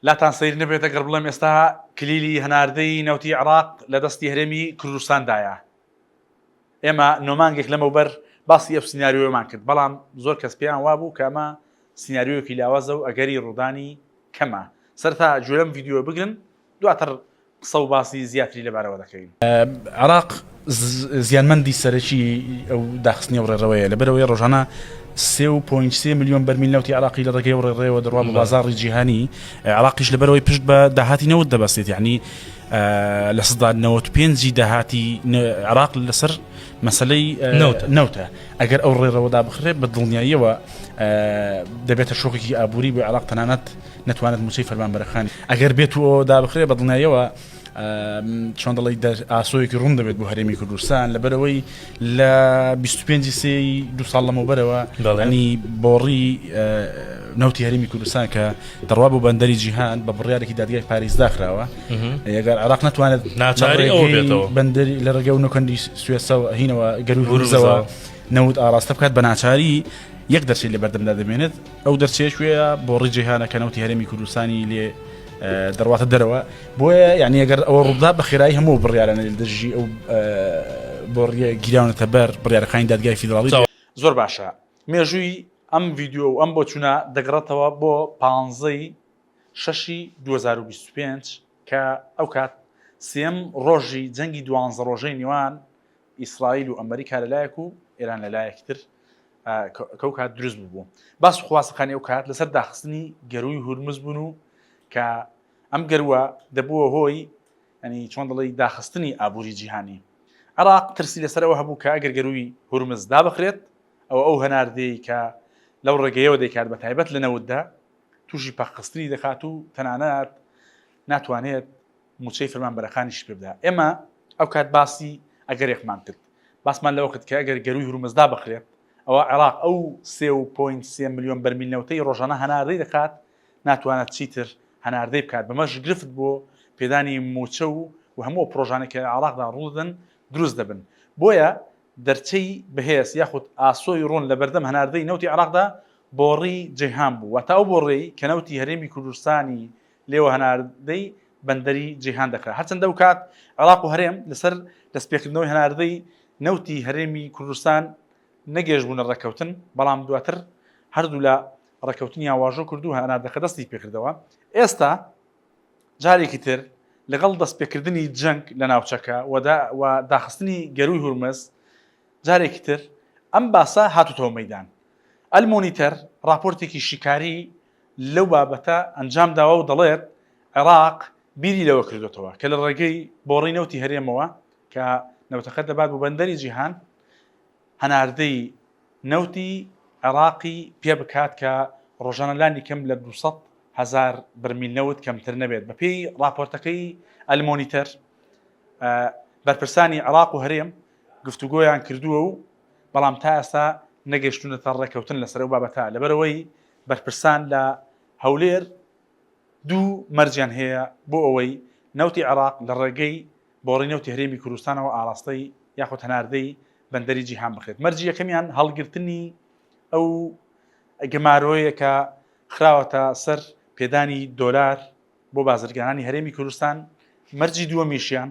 لاتان سیر نەبێت ئەگەر بڵێم ئێستا کلیلی هەناردەی نەوتی عێراق لە دەستی هەرێمی کوردستاندایە. ئێمە نۆمانگێک لەمەوبەر باسی ئەو سیناریۆمان کرد، بەڵام زۆر کەس پێیان وابوو کە ئەمە سیناریۆیەکی لاوازە و ئەگەری ڕوودانی کەمە. سەرتا گوێرەم ڤیدیۆ بگرن دواتر قسە و باسی زیاتری لەبارەوە دەکەین. عێراق زیانمەندی سەرەکی ئەو داخستنی و ڕێڕەوەیە لەبەرەوەی ڕۆژانە 3.3 میلیۆن بەرمیل نەوتی عێراقی لە ڕێگەی و ڕێڕێوە دەڕوا بە بازاڕی جیهانی. عێراقیش لەبەرەوەی پشت بە داهاتی نەوت دەبەستێت، یعنی لە سەدا 95 داهاتی عێراق لەسەر مەسەلەی نەوتە. ئەگەر ئەو ڕێڕەوەدا بخرێت بە دڵنیاییەوە دەبێتە شۆکێکی ئابووری بۆ عێراق تەنانەت نەتوانێت موچەی فەرمانبەرەخانی. ئەگەر بێت و دا بخرێت بە دڵنیاییەوە چۆن دەڵی ئاسۆیەکی ڕوون دەبێت بۆ هەرێمی کوردستان لەبەرەوەی لە 25 سێی دو ساڵ لەمەوبەرەوە ینی بۆڕی نەوتی هەرێمی کوردستان کە دەڕوا بۆ بەندەری جیهان بە بڕیارێکی دادگای پاریس داخراوە. ئەگەر عێراق ناتوانێت ناچاری ئەوە بێتەوە بەندەری لە ڕێگە و نۆکەندی سوێسەوە هینەوە گەروی هورزەوە نەوت ئاراستە بکات بە ناچاری یەک دەرچێت لە بەردەمدا دەمێنێت. ئەو دەرچێت شوێە بۆڕی جیهانە کە نەوتی هەرێمی کوردستانی لێ دەڕواتە دەرەوە. بۆیە یعنی ئەگەر ئەوە ڕوودا بە خێرایی هەموو بڕیارانە دەژی ئەو بۆڕیە گیراونەتە بەر بڕیارەکانی دادگای فیدراڵی. زۆر باشە. مێژووی ئەم ڤیدیۆ و ئەم بۆ چوونە دەگەڕێتەوە بۆ 15/6/2025 کە ئەو کات سێم ڕۆژی جەنگی 12 ڕۆژەی نێوان ئیسرائیل و ئەمریکا لەلایەک و ئێران لەلایەکتر کەو کات دروست بوو. باس خواسەکانی ئەو کات لەسەر داخستنی گەروی هورمز بوون و کە ئەم گەروە دەبووە هۆی ئەنی چۆن دەڵی داخستنی ئابووری جیهانی. عێراق ترسی لەسەرەوە هەبوو کە ئەگەر گەروی هورمز دابخرێت ئەو هەناردەی کە لەو ڕێگەیەوە دەیکات بە تایبەت لە نەوتدا تووشی پاخستنی دەخات و تەنانەت ناتوانێت موچەی فەرمانبەرەکانیش پێ بدات. ئێمە ئەو کات باسی ئەگەرێکمان کرد، باسمان لەوە کرد کە ئەگەر گەروی هورمز دابخرێت ئەوە عێراق ئەو 3.3 میلیۆن بەرمیل نەوتەی ڕۆژانە هەناردەی دەکات ناتوانێت چیتر هەناردەی بکات. بەمەش گرفت بۆ پێدانی موچە و هەموو پرۆژانێکە عێراقدا ڕوودن دروست دەبن. بۆیە دەرچەی بەهێز یاخود ئاسۆی ڕۆن لە بەردەم هەناردەی نەوتی عێراقدا بۆڕی جیهان بوو. واتە ئەو بۆڕێی کە نەوتی هەرێمی کوردستانی لێوە هەناردەی بەندەری جیهان دەکرا. هەرچەندە ئەو کات عێراق و هەرێم لەسەر دەستپێکردنەوەی هەناردەی نەوتی هەرێمی کوردستان نەگەیشتبوونە ڕێکەوتن، بەڵام دواتر هەردوو لە ڕێکەوتنیان واژۆ کرد و هەناردەکە دەستی پێکردەوە. ئێستا جارێکی تر لەگەڵ دەستپێکردنی جەنگ لە ناوچەکە و داخستنی گەروی هورمز جارێکی تر ئەم باسە هاتوتەوە مەیدان. ئەلمۆنیتەر راپۆرتێکی شیکاری لەو بابەتە ئەنجام داوە و دەڵێت عێراق بیری لەوە کردوێتەوە کە لە ڕێگەی بۆڕی نەوتی هەرێمەوە کە نەوتەکە دەبات بۆ بەندەری جیهان هەناردەی نەوتی عێراقی پێ بکات کە ڕۆژانە لانی کەم لە 200,000 بەرمیل نەوت کەمتر نەبێت. بەپێی راپۆرتەکەی ئەلمۆنیتەر بەرپرسانی عێراق و هەرێم گفتوگۆیان کردووە و بەڵام تا ئێستا نەگەیشتونەتە ڕێکەوتن لەسەر ئەو بابەتە. لەبەرەوەی بەرپرسان لە هەولێر دوو مەرجیان هەیە بۆ ئەوەی نەوتی عێراق لە ڕێگەی بۆڕی نەوتی هەرێمی کوردستانەوە ئاراستەی یاخود هەناردەی بەندەری جیهان بخرێت. مەرجی یەکەمیان هەڵگرتنی ئەو گەمارۆیە کە خراوەتە سەر پێدانی دۆلار بۆ بازرگانانی هەرێمی کوردستان. مەرجی دووەمیشیان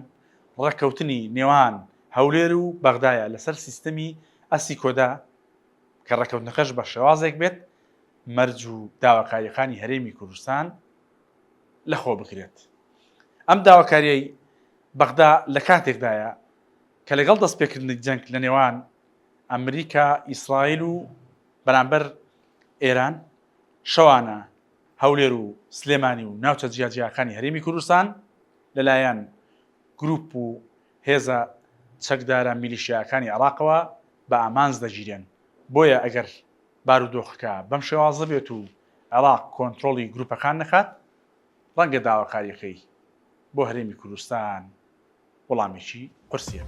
ڕێکەوتنی نێوان هەولێر و بەغدایە لەسەر سیستەمی ئەسی کۆدا کە ڕێکەوتنەکەش بە شێوازێک بێت مەرج و داواکاریەکانی هەرێمی کوردستان لەخۆ بکرێت. ئەم داواکاریەی بەغدا لە کاتێکدایە کە لەگەڵ دەستپێکردنی جەنگ لە نێوان ئەمریکا ئیسرائیل و بەرامبەر ئێران شەوانە هەولێر و سلێمانی و ناوچە جیاجیاکانی هەرێمی کوردستان لەلایەن گروپ و هێزە چەکدارە میلیشیاکانی عێراقەوە بە ئامانز دەگیرێن. بۆیە ئەگەر بارودۆخەکە بەم شێوازە بێت و عێراق کۆنتترۆڵی گروپەکان نەکات ڕەنگە داواکاریەکەی بۆ هەرێمی کوردستان وەڵامێکی قورسیە.